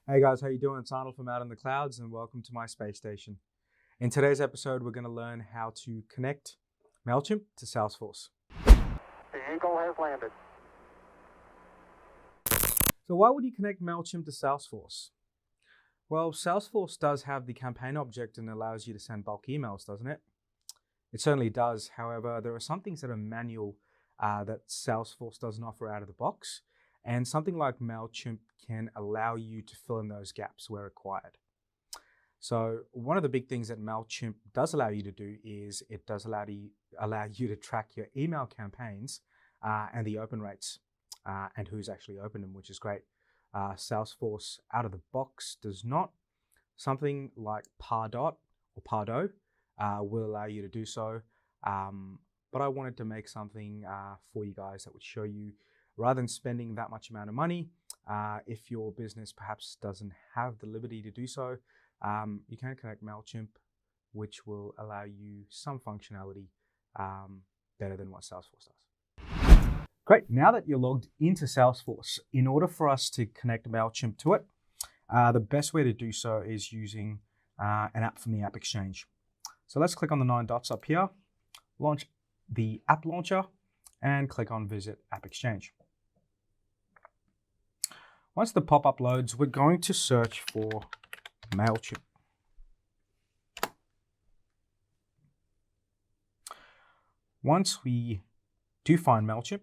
Hey guys, how you doing? It's Arnold from Out in the Clouds and welcome to my space station. In today's episode, we're going to learn how to connect MailChimp to Salesforce. The Eagle has landed. So why would you connect MailChimp to Salesforce? Well, Salesforce does have the campaign object and allows you to send bulk emails, doesn't it? It certainly does. However, there are some things that are manual that Salesforce doesn't offer out of the box. And something like MailChimp can allow you to fill in those gaps where required. So one of the big things that MailChimp does allow you to do is it does allow you to track your email campaigns and the open rates and who's actually opened them, which is great. Salesforce out of the box does not. Something like Pardot or Pardo will allow you to do so. But I wanted to make something for you guys that would show you, rather than spending that much amount of money, if your business perhaps doesn't have the liberty to do so, you can connect MailChimp, which will allow you some functionality better than what Salesforce does. Great, now that you're logged into Salesforce, in order for us to connect MailChimp to it, the best way to do so is using an app from the App Exchange. So let's click on the 9 dots up here, launch the app launcher, and click on Visit App Exchange. Once the pop-up loads, we're going to search for MailChimp. Once we do find MailChimp,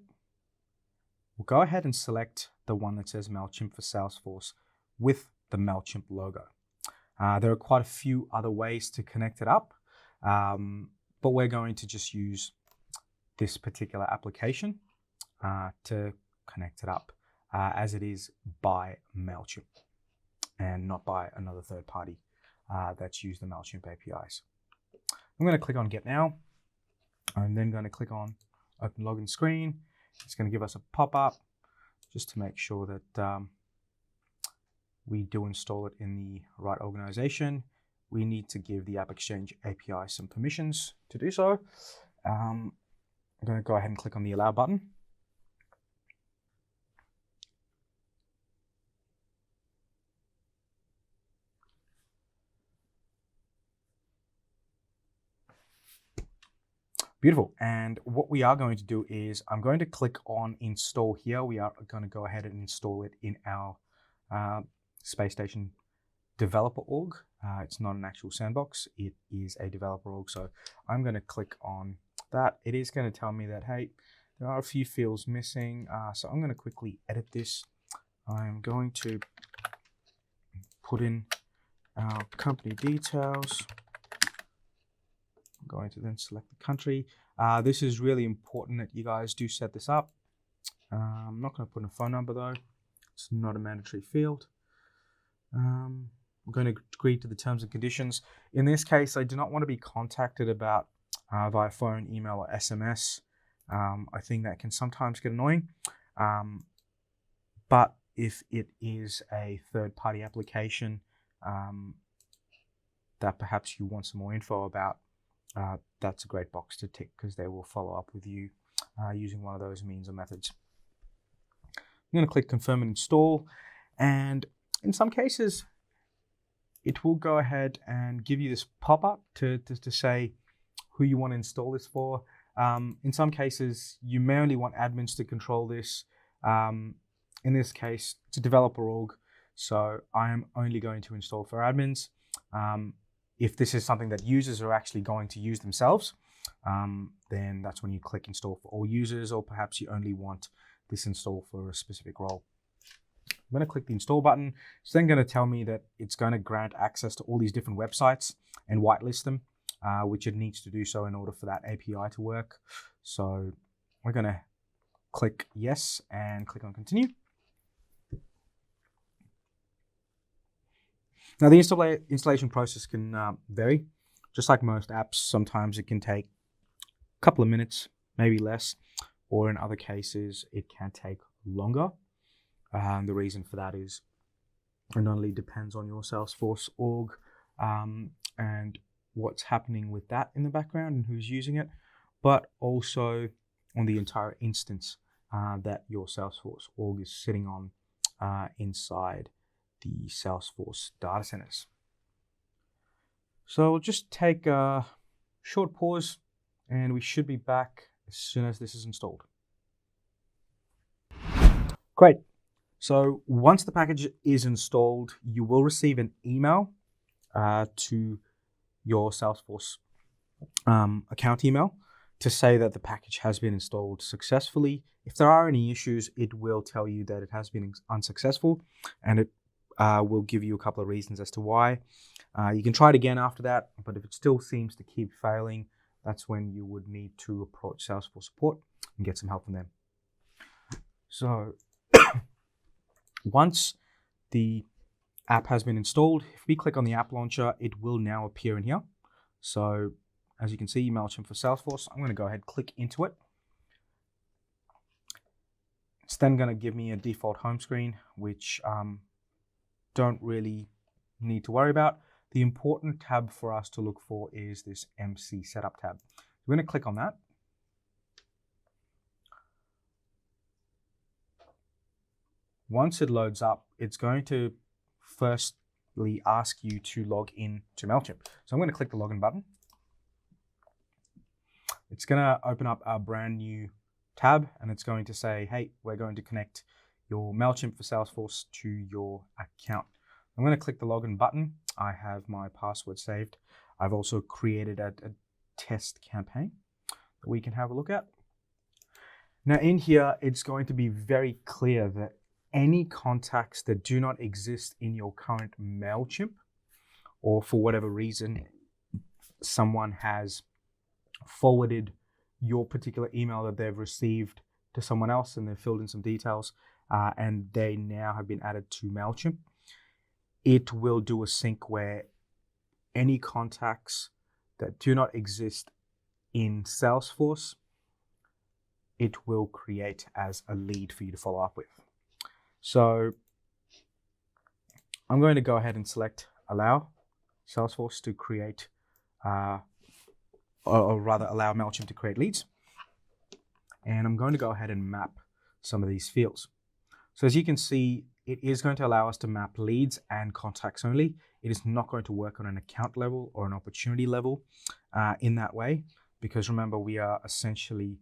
we'll go ahead and select the one that says MailChimp for Salesforce with the MailChimp logo. There are quite a few other ways to connect it up, but we're going to just use this particular application to connect it up as it is by MailChimp and not by another third party that's used the MailChimp APIs. I'm going to click on Get Now. I'm then going to click on Open Login Screen. It's going to give us a pop-up just to make sure that we do install it in the right organization. We need to give the App Exchange API some permissions to do so. I'm going to go ahead and click on the Allow button. Beautiful. And what we are going to do is I'm going to click on Install here. We are going to go ahead and install it in our Space Station developer org. It's not an actual sandbox. It is a developer org. So I'm going to click on that. It is going to tell me that, hey, there are a few fields missing. So I'm going to quickly edit this. I'm going to put in our company details. I'm going to then select the country. This is really important that you guys do set this up. I'm not going to put in a phone number though. It's not a mandatory field. I'm going to agree to the terms and conditions. In this case, I do not want to be contacted about via phone, email, or SMS. I think that can sometimes get annoying. But if it is a third-party application that perhaps you want some more info about, that's a great box to tick because they will follow up with you using one of those means or methods. I'm going to click Confirm and Install, and in some cases, it will go ahead and give you this pop-up to say who you want to install this for. In some cases, you may only want admins to control this. In this case, it's a developer org, so I am only going to install for admins. If this is something that users are actually going to use themselves, then that's when you click Install for all users, or perhaps you only want this install for a specific role. I'm going to click the Install button. It's then going to tell me that it's going to grant access to all these different websites and whitelist them, which it needs to do so in order for that API to work. So we're going to click Yes and click on Continue. Now, the installation process can vary. Just like most apps, sometimes it can take a couple of minutes, maybe less, or in other cases, it can take longer. The reason for that is it not only depends on your Salesforce org and what's happening with that in the background and who's using it, but also on the entire instance that your Salesforce org is sitting on inside the Salesforce data centers. So we'll just take a short pause and we should be back as soon as this is installed. Great. So once the package is installed, you will receive an email to your Salesforce account email to say that the package has been installed successfully. If there are any issues, it will tell you that it has been unsuccessful, and it will give you a couple of reasons as to why. You can try it again after that, but if it still seems to keep failing, that's when you would need to approach Salesforce support and get some help from them. So once the app has been installed, if we click on the app launcher, it will now appear in here. So as you can see, MailChimp for Salesforce. I'm going to go ahead and click into it. It's then going to give me a default home screen, which don't really need to worry about. The important tab for us to look for is this MC Setup tab. We're going to click on that. Once it loads up, it's going to firstly ask you to log in to MailChimp. So I'm going to click the login button. It's going to open up a brand new tab, and it's going to say, hey, we're going to connect your MailChimp for Salesforce to your account. I'm going to click the login button. I have my password saved. I've also created a test campaign that we can have a look at. Now in here, it's going to be very clear that any contacts that do not exist in your current MailChimp, or for whatever reason, someone has forwarded your particular email that they've received to someone else and they've filled in some details and they now have been added to MailChimp, it will do a sync where any contacts that do not exist in Salesforce, it will create as a lead for you to follow up with. So I'm going to go ahead and select allow Salesforce to create, or rather allow MailChimp to create leads. And I'm going to go ahead and map some of these fields. So as you can see, it is going to allow us to map leads and contacts only. It is not going to work on an account level or an opportunity level in that way, because remember, we are essentially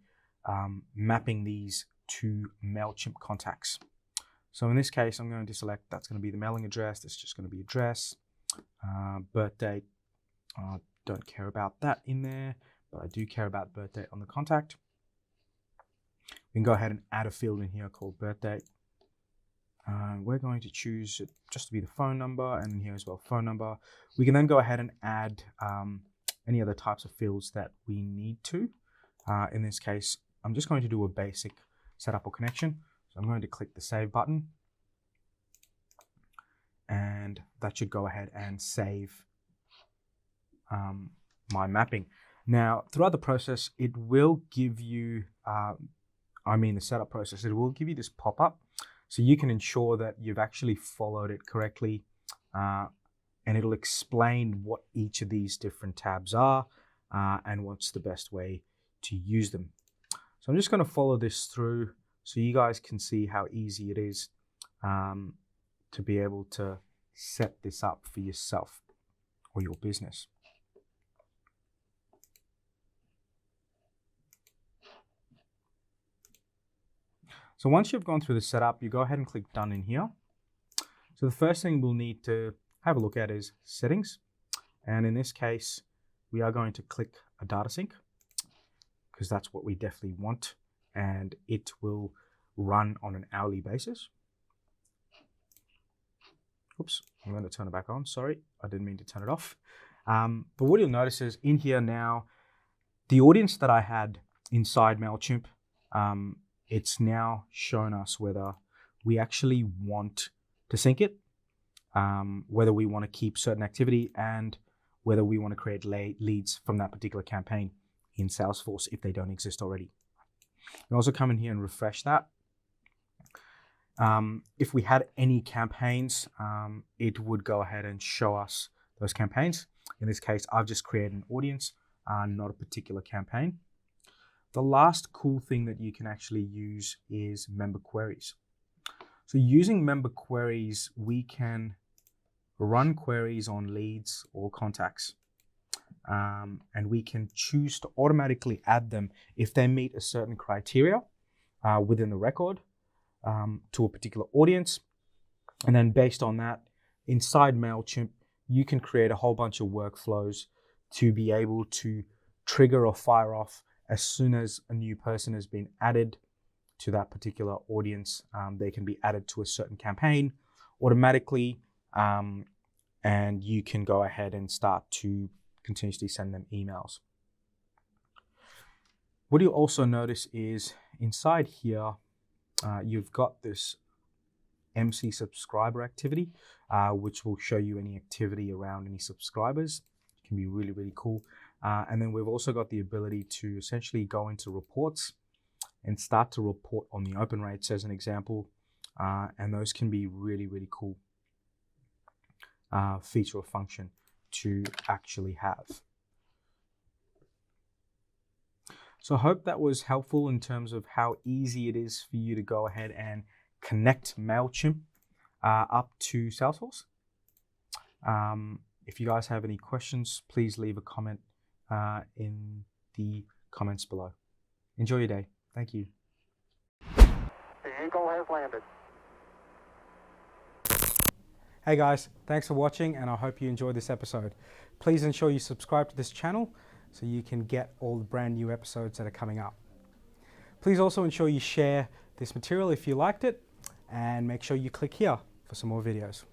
mapping these to MailChimp contacts. So in this case, I'm going to select, that's going to be the mailing address. That's just going to be address, birth date. I don't care about that in there, but I do care about birth date on the contact. We can go ahead and add a field in here called birth date. We're going to choose it just to be the phone number, and in here as well, phone number. We can then go ahead and add any other types of fields that we need to. In this case, I'm just going to do a basic setup or connection. So I'm going to click the save button, and that should go ahead and save my mapping. Now, throughout the process, it will give you, the setup process, it will give you this pop-up. So you can ensure that you've actually followed it correctly, and it'll explain what each of these different tabs are and what's the best way to use them. So I'm just going to follow this through so you guys can see how easy it is to be able to set this up for yourself or your business. So once you've gone through the setup, you go ahead and click done in here. So the first thing we'll need to have a look at is settings. And in this case, we are going to click a data sync because that's what we definitely want. And it will run on an hourly basis. Oops, I'm going to turn it back on. Sorry, I didn't mean to turn it off. But what you'll notice is in here now, the audience that I had inside MailChimp, it's now shown us whether we actually want to sync it, whether we want to keep certain activity, and whether we want to create leads from that particular campaign in Salesforce if they don't exist already. You can also come in here and refresh that. If we had any campaigns, it would go ahead and show us those campaigns. In this case, I've just created an audience, not a particular campaign. The last cool thing that you can actually use is member queries. So using member queries, we can run queries on leads or contacts. And we can choose to automatically add them if they meet a certain criteria within the record to a particular audience. And then based on that, inside MailChimp, you can create a whole bunch of workflows to be able to trigger or fire off as soon as a new person has been added to that particular audience. They can be added to a certain campaign automatically, and you can go ahead and start to continuously send them emails. What you'll also notice is inside here, you've got this MC subscriber activity, which will show you any activity around any subscribers. It can be really, really cool. And then we've also got the ability to essentially go into reports and start to report on the open rates as an example. And those can be really, really cool feature or function to actually have. So I hope that was helpful in terms of how easy it is for you to go ahead and connect MailChimp up to Salesforce. If you guys have any questions, please leave a comment in the comments below. Enjoy your day. Thank you. The Eagle has landed. Hey guys, thanks for watching, and I hope you enjoyed this episode. Please ensure you subscribe to this channel so you can get all the brand new episodes that are coming up. Please also ensure you share this material if you liked it, and make sure you click here for some more videos.